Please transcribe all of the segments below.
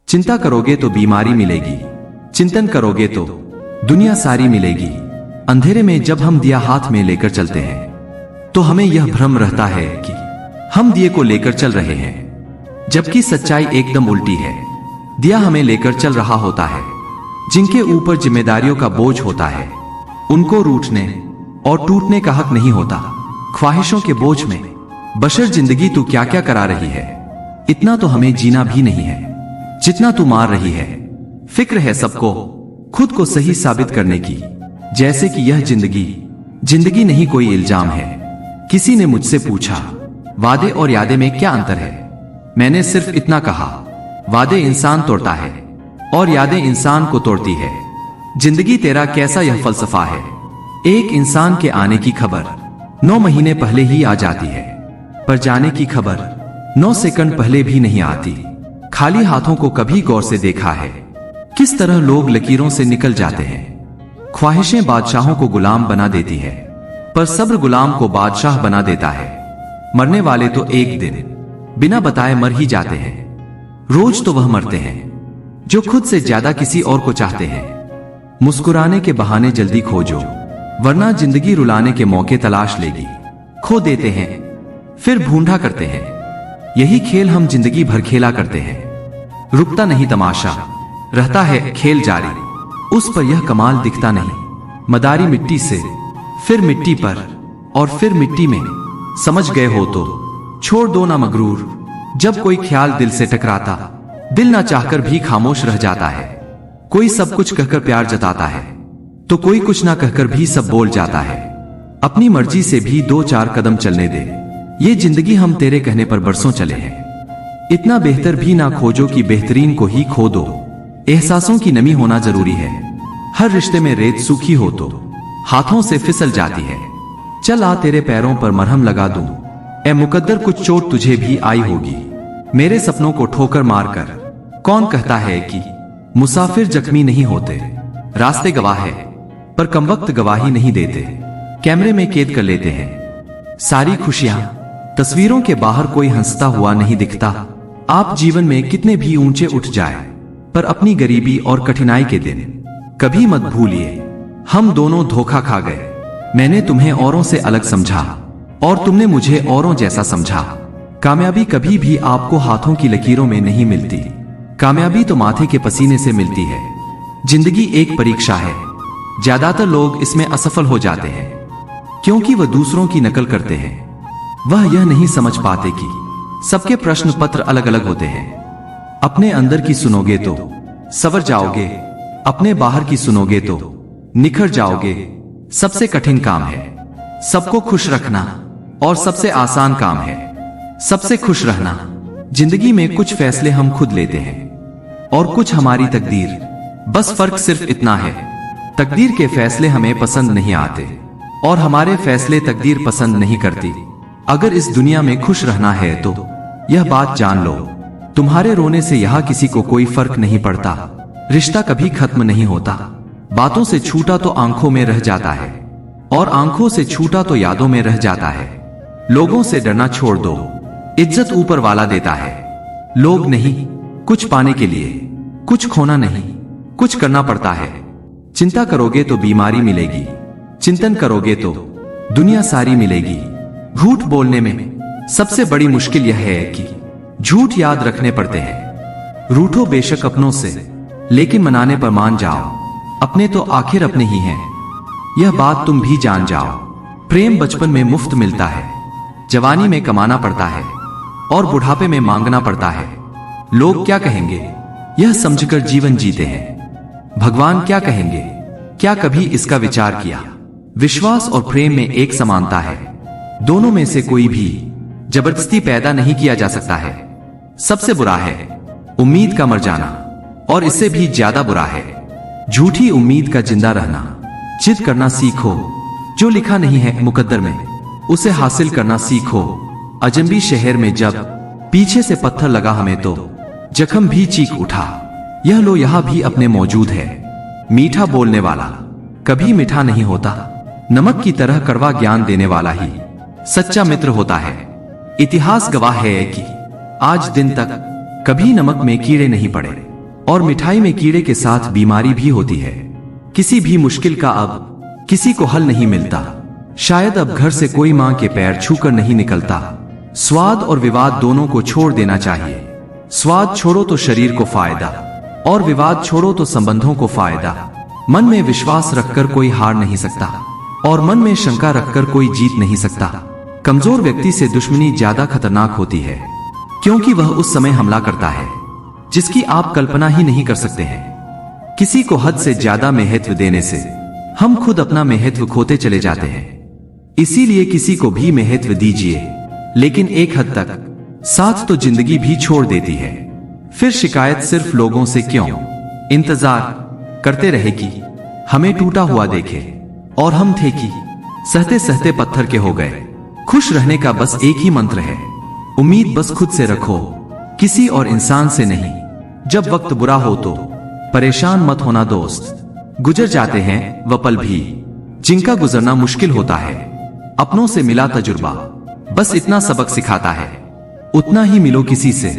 चिंता करोगे तो बीमारी मिलेगी, चिंतन करोगे तो दुनिया सारी मिलेगी। अंधेरे में जब हम दिया हाथ में लेकर चलते हैं तो हमें यह भ्रम रहता है कि हम दिए को लेकर चल रहे हैं, जबकि सच्चाई एकदम उल्टी है। दिया हमें लेकर चल रहा होता है। जिनके ऊपर जिम्मेदारियों का बोझ होता है उनको रूठने और टूटने का हक नहीं होता। ख्वाहिशों के बोझ में बशर जिंदगी तू क्या क्या करा रही है, इतना तो हमें जीना भी नहीं है जितना तू मार रही है। फिक्र है सबको खुद को सही साबित करने की, जैसे कि यह जिंदगी नहीं कोई इल्जाम है। किसी ने मुझसे पूछा वादे और यादें में क्या अंतर है। मैंने सिर्फ इतना कहा, वादे इंसान तोड़ता है और यादें इंसान को तोड़ती है। जिंदगी तेरा कैसा यह फलसफा है। एक इंसान के आने की खबर 9 महीने पहले ही आ जाती है, पर जाने की खबर 9 सेकंड पहले भी नहीं आती। खाली हाथों को कभी गौर से देखा है किस तरह लोग लकीरों से निकल जाते हैं। ख्वाहिशें बादशाहों को गुलाम बना देती है, पर सब्र गुलाम को बादशाह बना देता है। मरने वाले तो एक दिन बिना बताए मर ही जाते हैं। रोज तो वह मरते हैं जो खुद से ज्यादा किसी और को चाहते हैं। मुस्कुराने के बहाने जल्दी खोजो, वरना जिंदगी रुलाने के मौके तलाश लेगी। खो देते हैं फिर ढूंढा करते हैं, यही खेल हम जिंदगी भर खेला करते हैं। रुकता नहीं तमाशा, रहता है खेल जारी। उस पर यह कमाल दिखता नहीं, मदारी मिट्टी से फिर मिट्टी पर और फिर मिट्टी में। समझ गए हो तो छोड़ दो ना मगरूर। जब कोई ख्याल दिल से टकराता, दिल ना चाहकर भी खामोश रह जाता है। कोई सब कुछ कहकर प्यार जताता है तो कोई कुछ ना कहकर भी सब बोल जाता है। अपनी मर्जी से भी 2-4 कदम चलने दे, ये जिंदगी हम तेरे कहने पर बरसों चले हैं। इतना बेहतर भी ना खोजो कि बेहतरीन को ही खो दो। एहसासों की नमी होना जरूरी है। हर रिश्ते में रेत सूखी हो तो हाथों से फिसल जाती है। चल आ तेरे पैरों पर मरहम लगा दूं, ए मुकद्दर कुछ चोट तुझे भी आई होगी। मेरे सपनों को ठोकर मारकर कौन कहता है कि मुसाफिर जख्मी नहीं होते। रास्ते गवाह है पर कमवक्त गवाही नहीं देते। कैमरे में कैद कर लेते हैं सारी खुशियां, तस्वीरों के बाहर कोई हंसता हुआ नहीं दिखता। आप जीवन में कितने भी ऊंचे उठ जाए, पर अपनी गरीबी और कठिनाई के दिन कभी मत भूलिए। हम दोनों धोखा खा गए। मैंने तुम्हें औरों से अलग समझा और तुमने मुझे औरों जैसा समझा। कामयाबी कभी भी आपको हाथों की लकीरों में नहीं मिलती, कामयाबी तो माथे के पसीने से मिलती है। जिंदगी एक परीक्षा है, ज्यादातर लोग इसमें असफल हो जाते हैं क्योंकि वह दूसरों की नकल करते हैं। वह यह नहीं समझ पाते कि सबके प्रश्न पत्र अलग अलग होते हैं। अपने अंदर की सुनोगे तो संवर जाओगे, अपने बाहर की सुनोगे तो निखर जाओगे। सबसे कठिन काम है सबको खुश रखना और सबसे आसान काम है सबसे खुश रहना। जिंदगी में कुछ फैसले हम खुद लेते हैं और कुछ हमारी तकदीर। बस फर्क सिर्फ इतना है, तकदीर के फैसले हमें पसंद नहीं आते और हमारे फैसले तकदीर पसंद नहीं करती। अगर इस दुनिया में खुश रहना है तो यह बात जान लो, तुम्हारे रोने से यहाँ किसी को कोई फर्क नहीं पड़ता। रिश्ता कभी खत्म नहीं होता। बातों से छूटा तो आंखों में रह जाता है और आंखों से छूटा तो यादों में रह जाता है। लोगों से डरना छोड़ दो, इज्जत ऊपर वाला देता है। लोग नहीं, कुछ पाने के लिए कुछ खोना नहीं, कुछ करना पड़ता है। चिंता करोगे तो बीमारी मिलेगी, चिंतन करोगे तो दुनिया सारी मिलेगी। झूठ बोलने में सबसे बड़ी मुश्किल यह है कि झूठ याद रखने पड़ते हैं। रूठो बेशक अपनों से, लेकिन मनाने पर मान जाओ, अपने तो आखिर अपने ही हैं, यह बात तुम भी जान जाओ। प्रेम बचपन में मुफ्त मिलता है, जवानी में कमाना पड़ता है और बुढ़ापे में मांगना पड़ता है। लोग क्या कहेंगे यह समझकर जीवन जीते हैं। भगवान क्या कहेंगे, क्या कभी इसका विचार किया। विश्वास और प्रेम में एक समानता है, दोनों में से कोई भी जबरदस्ती पैदा नहीं किया जा सकता है। सबसे बुरा है उम्मीद का मर जाना और इससे भी ज्यादा बुरा है झूठी उम्मीद का जिंदा रहना। जिद करना सीखो, जो लिखा नहीं है मुकद्दर में उसे हासिल करना सीखो। अजनबी शहर में जब पीछे से पत्थर लगा हमें तो जख्म भी चीख उठा। यह लो यहाँ भी अपने मौजूद है। मीठा बोलने वाला कभी मीठा नहीं होता, नमक की तरह कड़वा ज्ञान देने वाला ही सच्चा मित्र होता है। इतिहास गवाह है कि आज दिन तक कभी नमक में कीड़े नहीं पड़े। और मिठाई में कीड़े के साथ बीमारी भी होती है। किसी भी मुश्किल का अब किसी को हल नहीं मिलता। शायद अब घर से कोई मां के पैर छूकर नहीं निकलता। स्वाद और विवाद दोनों को छोड़ देना चाहिए। स्वाद छोड़ो तो शरीर को फायदा, और विवाद छोड़ो तो संबंधों को फायदा। मन में विश्वास रखकर कोई हार नहीं सकता, और मन में शंका रखकर कोई जीत नहीं सकता। कमजोर व्यक्ति से दुश्मनी ज्यादा खतरनाक होती है, क्योंकि वह उस समय हमला करता है जिसकी आप कल्पना ही नहीं कर सकते हैं। किसी को हद से ज्यादा महत्व देने से हम खुद अपना महत्व खोते चले जाते हैं। इसीलिए किसी को भी महत्व दीजिए, लेकिन एक हद तक, साथ तो जिंदगी भी छोड़ देती है। फिर शिकायत सिर्फ लोगों से क्यों? इंतजार करते रहे कि हमें टूटा हुआ देखे, और हम थे कि सहते सहते पत्थर के हो गए। खुश रहने का बस एक ही मंत्र है, उम्मीद बस खुद से रखो, किसी और इंसान से नहीं। जब वक्त बुरा हो तो परेशान मत होना दोस्त। गुजर जाते हैं वह पल भी जिनका गुजरना मुश्किल होता है। अपनों से मिला तजुर्बा बस इतना सबक सिखाता है। उतना ही मिलो किसी से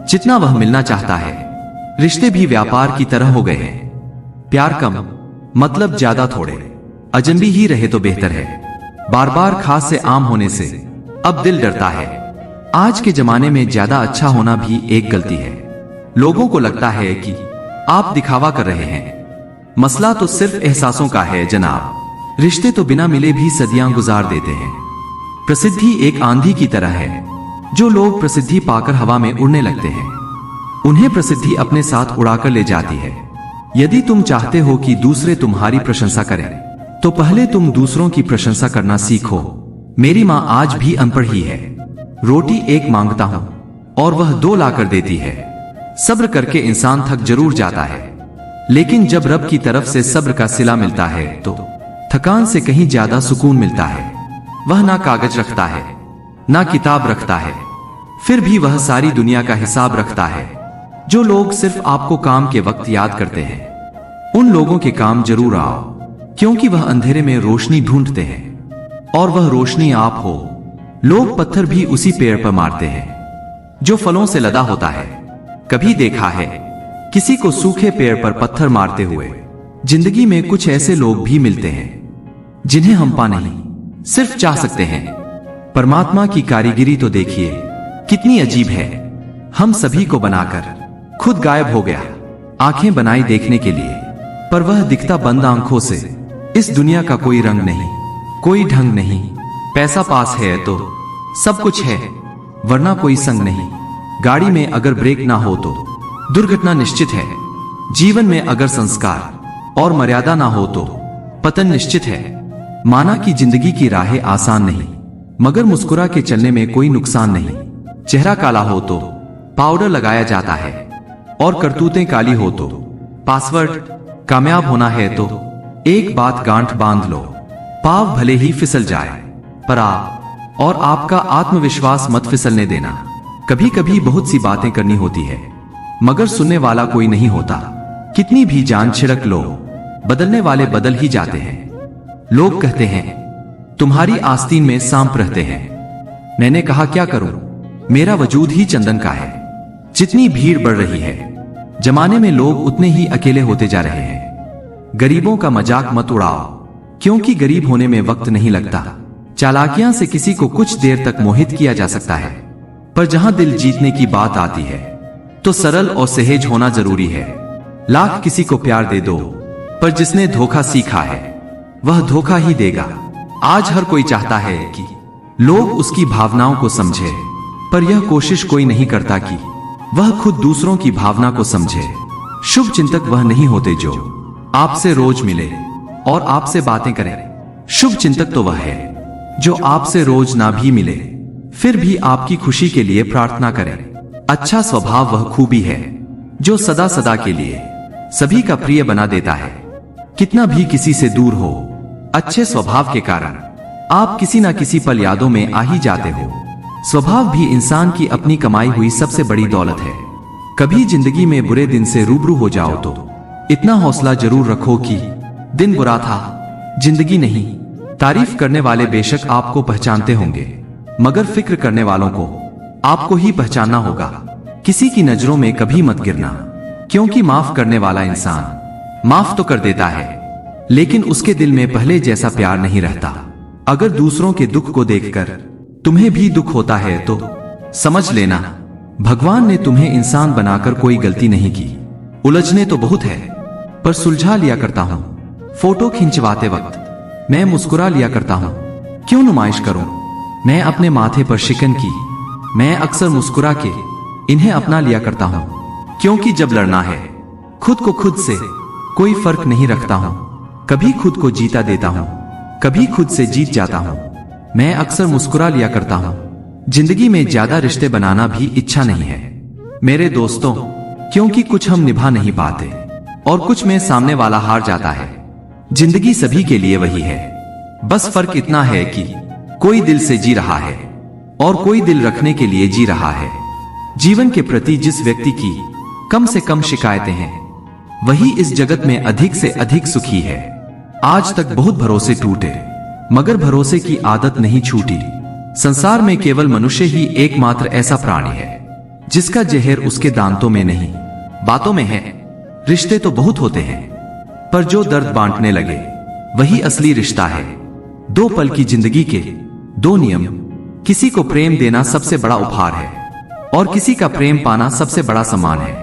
जितना वह मिलना चाहता है। रिश्ते भी व्यापार की तरह हो गए हैं, प्यार कम मतलब ज्यादा थोड़े। अजनबी ही रहे तो बेहतर है। बार बार खास से आम होने से अब दिल डरता है। आज के जमाने में ज्यादा अच्छा होना भी एक गलती है। लोगों को लगता है कि आप दिखावा कर रहे हैं। मसला तो सिर्फ एहसासों का है जनाब। रिश्ते तो बिना मिले भी सदियां गुजार देते हैं। प्रसिद्धि एक आंधी की तरह है। जो लोग प्रसिद्धि पाकर हवा में उड़ने लगते हैं, उन्हें प्रसिद्धि अपने साथ उड़ाकर ले जाती है। यदि तुम चाहते हो कि दूसरे तुम्हारी प्रशंसा करें, तो पहले तुम दूसरों की प्रशंसा करना सीखो। मेरी माँ आज भी अनपढ़ ही है। रोटी एक मांगता हूं और वह 2 लाकर देती है। सब्र करके इंसान थक जरूर जाता है, लेकिन जब रब की तरफ से सब्र का सिला मिलता है तो थकान से कहीं ज्यादा सुकून मिलता है। वह ना कागज रखता है, ना किताब रखता है, फिर भी वह सारी दुनिया का हिसाब रखता है। जो लोग सिर्फ आपको काम के वक्त याद करते हैं, उन लोगों के काम जरूर आओ, क्योंकि वह अंधेरे में रोशनी ढूंढते हैं, और वह रोशनी आप हो। लोग पत्थर भी उसी पेड़ पर मारते हैं जो फलों से लदा होता है। कभी देखा है किसी को सूखे पेड़ पर पत्थर मारते हुए? जिंदगी में कुछ ऐसे लोग भी मिलते हैं जिन्हें हम पा नहीं, सिर्फ चाह सकते हैं। परमात्मा की कारीगिरी तो देखिए कितनी अजीब है। हम सभी को बनाकर खुद गायब हो गया। आंखें बनाई देखने के लिए, पर वह दिखता बंद आंखों से। इस दुनिया का कोई रंग नहीं, कोई ढंग नहीं। पैसा पास है तो सब कुछ है, वरना कोई संग नहीं। गाड़ी में अगर ब्रेक ना हो तो दुर्घटना निश्चित है। जीवन में अगर संस्कार और मर्यादा ना हो तो पतन निश्चित है। माना कि जिंदगी की राहें आसान नहीं, मगर मुस्कुरा के चलने में कोई नुकसान नहीं। चेहरा काला हो तो पाउडर लगाया जाता है, और करतूतें काली हो तो पासवर्ड। कामयाब होना है तो एक बात गांठ बांध लो, पाव भले ही फिसल जाए, पर आप और आपका आत्मविश्वास मत फिसलने देना। कभी कभी बहुत सी बातें करनी होती है, मगर सुनने वाला कोई नहीं होता। कितनी भी जान छिड़क लो, बदलने वाले बदल ही जाते हैं। लोग कहते हैं तुम्हारी आस्तीन में सांप रहते हैं। मैंने कहा क्या करूं, मेरा वजूद ही चंदन का है। जितनी भीड़ बढ़ रही है, जमाने में लोग उतने ही अकेले होते जा रहे हैं। गरीबों का मजाक मत उड़ाओ, क्योंकि गरीब होने में वक्त नहीं लगता। चालाकियां से किसी को कुछ देर तक मोहित किया जा सकता है, पर जहां दिल जीतने की बात आती है तो सरल और सहज होना जरूरी है। लाख किसी को प्यार दे दो, पर जिसने धोखा सीखा है वह धोखा ही देगा। आज हर कोई चाहता है कि लोग उसकी भावनाओं को समझे, पर यह कोशिश कोई नहीं करता कि वह खुद दूसरों की भावना को समझे। शुभ चिंतक वह नहीं होते जो आपसे रोज मिले और आपसे बातें करें। शुभ चिंतक तो वह है जो आपसे रोज ना भी मिले, फिर भी आपकी खुशी के लिए प्रार्थना करें। अच्छा स्वभाव वह खूबी है जो सदा सदा के लिए सभी का प्रिय बना देता है। कितना भी किसी से दूर हो, अच्छे स्वभाव के कारण आप किसी ना किसी पल यादों में आ ही जाते हो। स्वभाव भी इंसान की अपनी कमाई हुई सबसे बड़ी दौलत है। कभी जिंदगी में बुरे दिन से रूबरू हो जाओ तो इतना हौसला जरूर रखो कि दिन बुरा था, जिंदगी नहीं। तारीफ करने वाले बेशक आपको पहचानते होंगे, मगर फिक्र करने वालों को आपको ही पहचानना होगा। किसी की नजरों में कभी मत गिरना, क्योंकि माफ करने वाला इंसान माफ तो कर देता है, लेकिन उसके दिल में पहले जैसा प्यार नहीं रहता। अगर दूसरों के दुख को देखकर तुम्हें भी दुख होता है तो समझ लेना भगवान ने तुम्हें इंसान बनाकर कोई गलती नहीं की। उलझने तो बहुत है, पर सुलझा लिया करता हूं। फोटो खिंचवाते वक्त मैं मुस्कुरा लिया करता हूं। क्यों नुमाइश करूं मैं अपने माथे पर शिकन की। मैं अक्सर मुस्कुरा के इन्हें अपना लिया करता हूं, क्योंकि जब लड़ना है खुद को खुद से कोई फर्क नहीं रखता हूं। कभी खुद को जीता देता हूं, कभी खुद से जीत जाता हूं। मैं अक्सर मुस्कुरा लिया करता हूं। जिंदगी में ज्यादा रिश्ते बनाना भी इच्छा नहीं है मेरे दोस्तों, क्योंकि कुछ हम निभा नहीं पाते और कुछ में सामने वाला हार जाता है। जिंदगी सभी के लिए वही है, बस फर्क इतना है कि कोई दिल से जी रहा है और कोई दिल रखने के लिए जी रहा है। जीवन के प्रति जिस व्यक्ति की कम से कम शिकायतें हैं, वही इस जगत में अधिक से अधिक सुखी है। आज तक बहुत भरोसे टूटे, मगर भरोसे की आदत नहीं छूटी। संसार में केवल मनुष्य ही एकमात्र ऐसा प्राणी है जिसका जहर उसके दांतों में नहीं बातों में है। रिश्ते तो बहुत होते हैं, पर जो दर्द बांटने लगे वही असली रिश्ता है। 2 पल की जिंदगी के 2 नियम। किसी को प्रेम देना सबसे बड़ा उपहार है और किसी का प्रेम पाना सबसे बड़ा सम्मान है।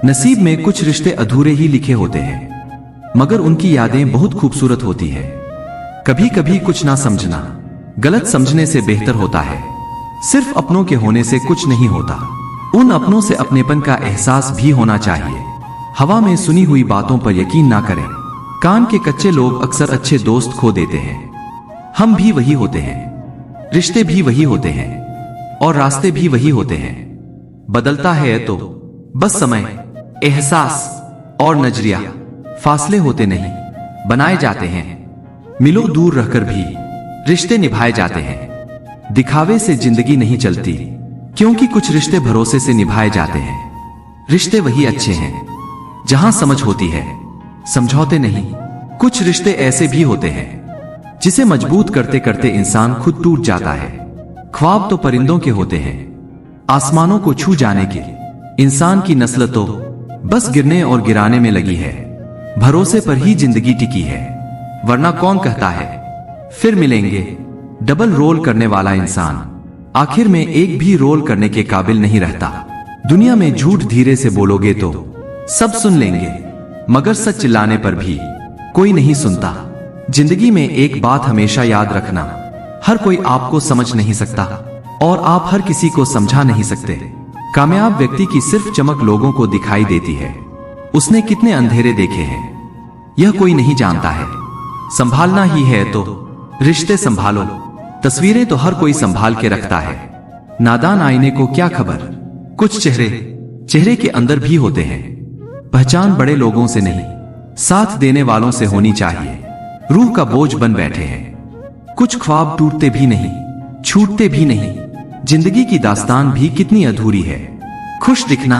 नसीब में कुछ रिश्ते अधूरे ही लिखे होते हैं, मगर उनकी यादें बहुत खूबसूरत होती है। कभी कभी कुछ ना समझना गलत समझने से बेहतर होता है। सिर्फ अपनों के होने से कुछ नहीं होता, उन अपनों से अपनेपन का एहसास भी होना चाहिए। हवा में सुनी हुई बातों पर यकीन ना करें। कान के कच्चे लोग अक्सर अच्छे दोस्त खो देते हैं। हम भी वही होते हैं, रिश्ते भी वही होते हैं और रास्ते भी वही होते हैं। बदलता है तो बस समय, एहसास और नजरिया। फासले होते नहीं, बनाए जाते हैं। मिलो दूर रहकर भी रिश्ते निभाए जाते हैं। दिखावे से जिंदगी नहीं चलती, क्योंकि कुछ रिश्ते भरोसे से निभाए जाते हैं। रिश्ते वही अच्छे हैं जहां समझ होती है, समझौते नहीं। कुछ रिश्ते ऐसे भी होते हैं जिसे मजबूत करते करते इंसान खुद टूट जाता है। ख्वाब तो परिंदों के होते हैं, आसमानों को छू जाने के। इंसान की नस्ल तो बस गिरने और गिराने में लगी है। भरोसे पर ही जिंदगी टिकी है, वरना कौन कहता है फिर मिलेंगे। डबल रोल करने वाला इंसान आखिर में एक भी रोल करने के काबिल नहीं रहता। दुनिया में झूठ धीरे से बोलोगे तो सब सुन लेंगे, मगर सच चिल्लाने पर भी कोई नहीं सुनता। जिंदगी में एक बात हमेशा याद रखना, हर कोई आपको समझ नहीं सकता और आप हर किसी को समझा नहीं सकते। कामयाब व्यक्ति की सिर्फ चमक लोगों को दिखाई देती है, उसने कितने अंधेरे देखे हैं यह कोई नहीं जानता है। संभालना ही है तो रिश्ते संभालो, तस्वीरें तो हर कोई संभाल के रखता है। नादान आईने को क्या खबर, कुछ चेहरे के अंदर भी होते हैं। पहचान बड़े लोगों से नहीं, साथ देने वालों से होनी चाहिए। रूह का बोझ बन बैठे हैं। कुछ ख्वाब टूटते भी नहीं, छूटते भी नहीं। जिंदगी की दास्तान भी कितनी अधूरी है। खुश दिखना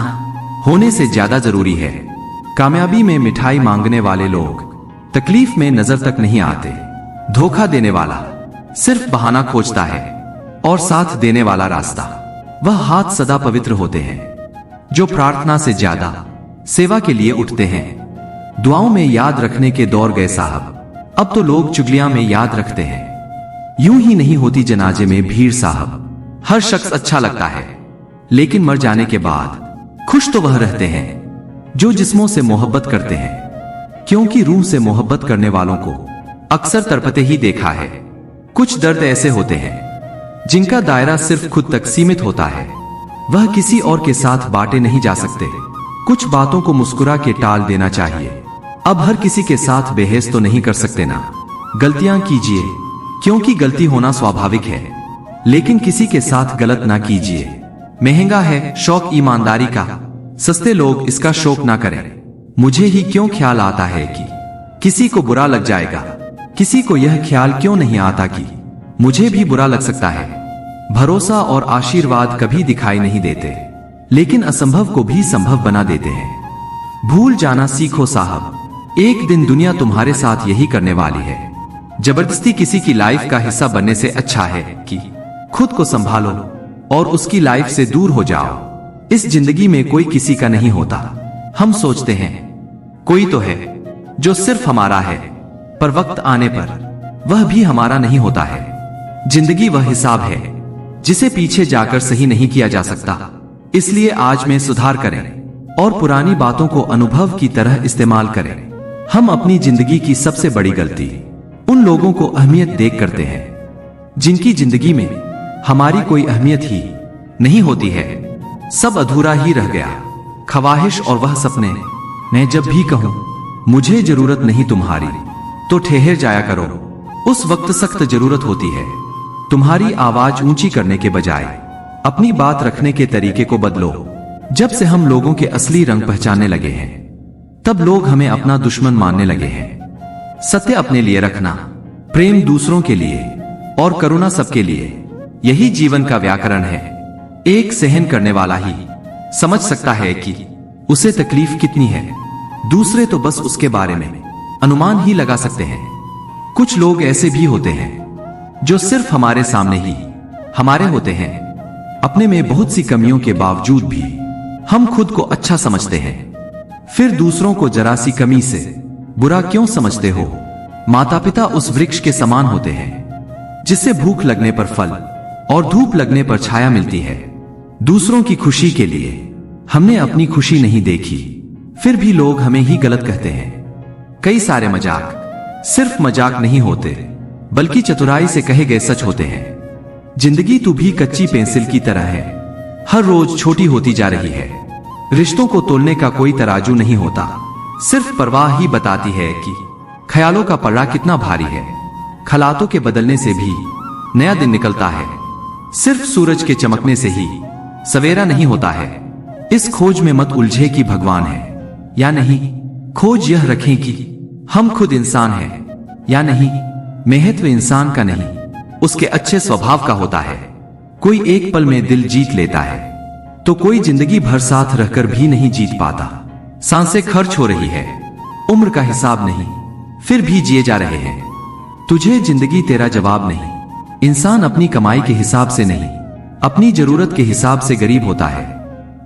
होने से ज्यादा जरूरी है। कामयाबी में मिठाई मांगने वाले लोग तकलीफ में नजर तक नहीं आते। धोखा देने वाला सिर्फ बहाना खोजता है और साथ देने वाला रास्ता, वह हाथ सदा पवित्र होते हैं जो प्रार्थना से ज्यादा सेवा के लिए उठते हैं। दुआओं में याद रखने के दौर गए साहब, अब तो लोग चुगलियां में याद रखते हैं। यूं ही नहीं होती जनाजे में भीड़ साहब। हर शख्स अच्छा लगता है, लेकिन मर जाने के बाद खुश तो वह रहते हैं जो जिस्मों से मोहब्बत करते हैं, क्योंकि रूह से मोहब्बत करने वालों को अक्सर तड़पते ही देखा है। कुछ दर्द ऐसे होते हैं जिनका दायरा सिर्फ खुद तक सीमित होता है, वह किसी और के साथ बांटे नहीं जा सकते। कुछ बातों को मुस्कुरा के टाल देना चाहिए। अब हर किसी के साथ बहस तो नहीं कर सकते ना। गलतियां कीजिए, क्योंकि गलती होना स्वाभाविक है, लेकिन किसी के साथ गलत ना कीजिए। महंगा है शौक ईमानदारी का, सस्ते लोग इसका शौक ना करें। मुझे ही क्यों ख्याल आता है कि किसी को बुरा लग जाएगा, किसी को यह ख्याल क्यों नहीं आता कि मुझे भी बुरा लग सकता है। भरोसा और आशीर्वाद कभी दिखाई नहीं देते, लेकिन असंभव को भी संभव बना देते हैं। भूल जाना सीखो साहब, एक दिन दुनिया तुम्हारे साथ यही करने वाली है। जबरदस्ती किसी की लाइफ का हिस्सा बनने से अच्छा है कि खुद को संभालो और उसकी लाइफ से दूर हो जाओ। इस जिंदगी में कोई किसी का नहीं होता, हम सोचते हैं कोई तो है जो सिर्फ हमारा है, पर वक्त आने पर वह भी हमारा नहीं होता है। जिंदगी वह हिसाब है जिसे पीछे जाकर सही नहीं किया जा सकता। इसलिए आज में सुधार करें और पुरानी बातों को अनुभव की तरह इस्तेमाल करें। हम अपनी जिंदगी की सबसे बड़ी गलती उन लोगों को अहमियत देख करते हैं जिनकी जिंदगी में हमारी कोई अहमियत ही नहीं होती है। सब अधूरा ही रह गया। ख्वाहिश और वह सपने, मैं जब भी कहूं मुझे जरूरत नहीं तुम्हारी, तो ठहर जाया करो। उस वक्त सख्त जरूरत होती है। तुम्हारी आवाज ऊंची करने के बजाय अपनी बात रखने के तरीके को बदलो। जब से हम लोगों के असली रंग पहचानने लगे हैं, तब लोग हमें अपना दुश्मन मानने लगे हैं। सत्य अपने लिए रखना, प्रेम दूसरों के लिए और करुणा सबके लिए, यही जीवन का व्याकरण है। एक सहन करने वाला ही समझ सकता है कि उसे तकलीफ कितनी है। दूसरे तो बस उसके बारे में अनुमान ही लगा सकते हैं। कुछ लोग ऐसे भी होते हैं जो सिर्फ हमारे सामने ही हमारे होते हैं। अपने में बहुत सी कमियों के बावजूद भी हम खुद को अच्छा समझते हैं। फिर दूसरों को जरा सी कमी से बुरा क्यों समझते हो? माता पिता उस वृक्ष के समान होते हैं जिससे भूख लगने पर फल और धूप लगने पर छाया मिलती है। दूसरों की खुशी के लिए हमने अपनी खुशी नहीं देखी, फिर भी लोग हमें ही गलत कहते हैं। कई सारे मजाक सिर्फ मजाक नहीं होते, बल्कि चतुराई से कहे गए सच होते हैं। जिंदगी तो भी कच्ची पेंसिल की तरह है, हर रोज छोटी होती जा रही है। रिश्तों को तोलने का कोई तराजू नहीं होता, सिर्फ परवाह ही बताती है कि ख्यालों का पल्ला कितना भारी है। खलातों के बदलने से भी नया दिन निकलता है, सिर्फ सूरज के चमकने से ही सवेरा नहीं होता है। इस खोज में मत उलझे कि भगवान है या नहीं, खोज यह रखें कि हम खुद इंसान हैं या नहीं। महत्व इंसान का नहीं, उसके अच्छे स्वभाव का होता है। कोई एक पल में दिल जीत लेता है, तो कोई जिंदगी भर साथ रहकर भी नहीं जीत पाता। सांसें खर्च हो रही है, उम्र का हिसाब नहीं, फिर भी जिए जा रहे हैं। तुझे जिंदगी तेरा जवाब नहीं। इंसान अपनी कमाई के हिसाब से नहीं, अपनी जरूरत के हिसाब से गरीब होता है।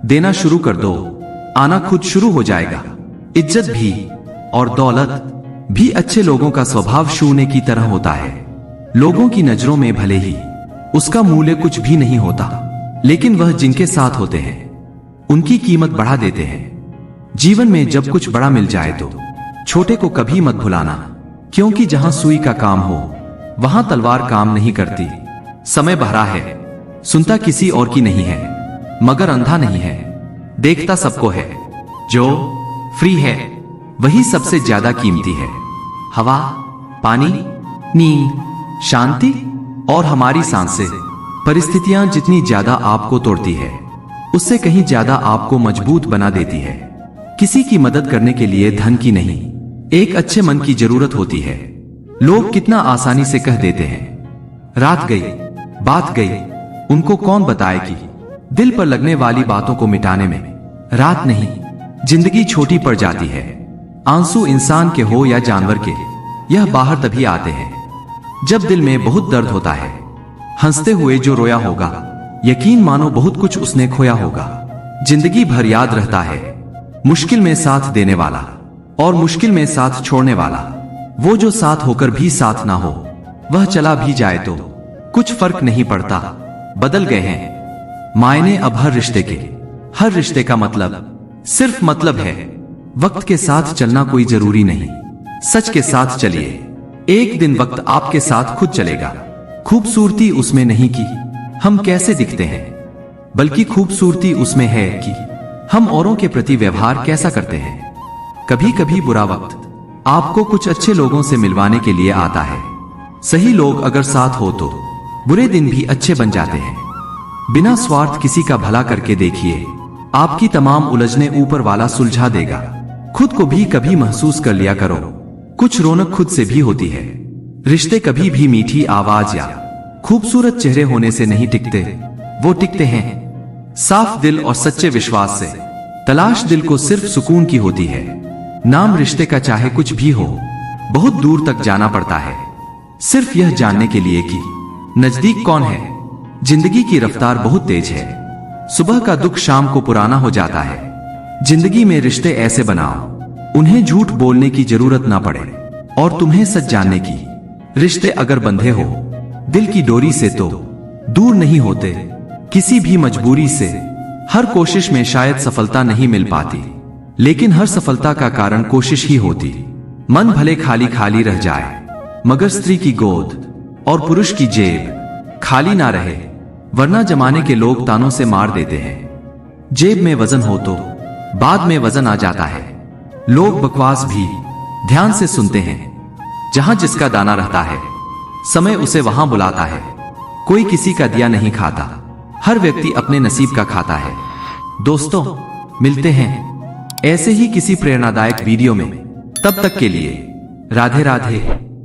देना शुरू कर दो, आना खुद शुरू हो जाएगा। इज्जत भी और दौलत भी अच्छे लोगों का स्वभाव शून्य की तरह होता है। लोगों की नजरों में भले ही उसका मूल्य कुछ भी नहीं होता, लेकिन वह जिनके साथ होते हैं उनकी कीमत बढ़ा देते हैं। जीवन में जब कुछ बड़ा मिल जाए तो छोटे को कभी मत भुलाना, क्योंकि जहां सुई का काम हो वहां तलवार काम नहीं करती। समय बहरा है, सुनता किसी और की नहीं है, मगर अंधा नहीं है, देखता सबको है। जो फ्री है वही सबसे ज्यादा कीमती है। हवा, पानी, नींद, शांति और हमारी सांसें, परिस्थितियां जितनी ज्यादा आपको तोड़ती है, उससे कहीं ज्यादा आपको मजबूत बना देती है। किसी की मदद करने के लिए धन की नहीं, एक अच्छे मन की जरूरत होती है। लोग कितना आसानी से कह देते हैं रात गई, बात गई, उनको कौन बताए कि दिल पर लगने वाली बातों को मिटाने में रात नहीं, जिंदगी छोटी पड़ जाती है। आंसू इंसान के हो या जानवर के, यह बाहर तभी आते हैं जब दिल में बहुत दर्द होता है। हंसते हुए जो रोया होगा, यकीन मानो बहुत कुछ उसने खोया होगा। जिंदगी भर याद रहता है मुश्किल में साथ देने वाला और मुश्किल में साथ छोड़ने वाला। वो जो साथ होकर भी साथ ना हो, वह चला भी जाए तो कुछ फर्क नहीं पड़ता। बदल गए हैं मायने अब हर रिश्ते के। हर रिश्ते का मतलब सिर्फ मतलब है। वक्त के साथ चलना कोई जरूरी नहीं, सच के साथ चलिए। एक दिन वक्त आपके साथ खुद चलेगा। खूबसूरती उसमें नहीं कि हम कैसे दिखते हैं, बल्कि खूबसूरती उसमें है कि हम औरों के प्रति व्यवहार कैसा करते हैं। कभी कभी बुरा वक्त आपको कुछ अच्छे लोगों से मिलवाने के लिए आता है। सही लोग अगर साथ हो तो बुरे दिन भी अच्छे बन जाते हैं। बिना स्वार्थ किसी का भला करके देखिए, आपकी तमाम उलझने ऊपर वाला सुलझा देगा। खुद को भी कभी महसूस कर लिया करो, कुछ रौनक खुद से भी होती है। रिश्ते कभी भी मीठी आवाज या खूबसूरत चेहरे होने से नहीं टिकते, वो टिकते हैं साफ दिल और सच्चे विश्वास से। तलाश दिल को सिर्फ सुकून की होती है। नाम रिश्ते का चाहे कुछ भी हो, बहुत दूर तक जाना पड़ता है, सिर्फ यह जानने के लिए कि नजदीक कौन है। जिंदगी की रफ्तार बहुत तेज है। सुबह का दुख शाम को पुराना हो जाता है, जिंदगी में रिश्ते ऐसे बनाओ उन्हें झूठ बोलने की जरूरत ना पड़े और तुम्हें सच जानने की। रिश्ते अगर बंधे हो दिल की डोरी से तो दूर नहीं होते किसी भी मजबूरी से। हर कोशिश में शायद सफलता नहीं मिल पाती, लेकिन हर सफलता का कारण कोशिश ही होती। मन भले खाली खाली रह जाए मगर स्त्री की गोद और पुरुष की जेब खाली ना रहे, वरना जमाने के लोग तानों से मार देते हैं। जेब में वजन हो तो बाद में वजन आ जाता है। लोग बकवास भी ध्यान से सुनते हैं। जहां जिसका दाना रहता है समय उसे वहां बुलाता है। कोई किसी का दिया नहीं खाता, हर व्यक्ति अपने नसीब का खाता है। दोस्तों, मिलते हैं ऐसे ही किसी प्रेरणादायक वीडियो में। तब तक के लिए राधे राधे।